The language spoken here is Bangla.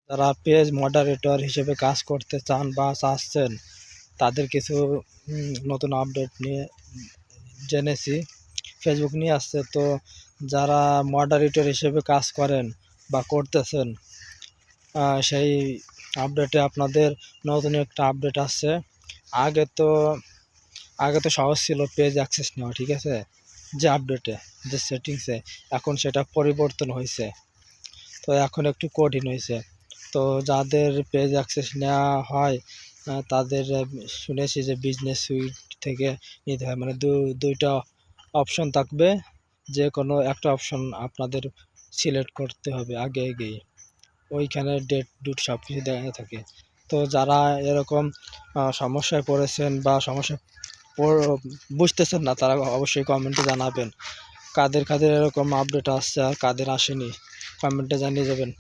যারা পেজ মডারেটর হিসেবে কাজ করতে চান বা চাচ্ছেন, তাদের কিছু নতুন আপডেট নিয়ে জেনেছি। ফেসবুক নিয়ে আসছে, তো যারা মডারেটর হিসেবে কাজ করেন বা করতেছেন, সেই আপডেটে আপনাদের নতুন একটা আপডেট আসছে। আগে তো সহজ ছিল পেজ অ্যাক্সেস নেওয়া, ঠিক আছে, যে আপডেটে যে সেটিংসে, এখন সেটা পরিবর্তন হয়েছে, তো এখন একটু কঠিন হয়েছে। তো যাদের পেজ অ্যাক্সেস নেওয়া হয় তাদের শুনেছি যে বিজনেস সুইট থেকে নিতে হয়, মানে দুইটা অপশন থাকবে, যে কোনো একটা অপশন আপনাদের সিলেক্ট করতে হবে আগেই, ওইখানে ডেট ডুট সব কিছু দেওয়া থাকে। তো যারা এরকম সমস্যায় পড়েছেন বা সমস্যা বুঝতেছেন না, তারা অবশ্যই কমেন্টে জানাবেন কাদের এরকম আপডেট আসছে আর কাদের আসেনি, কমেন্টে জানিয়ে যাবেন।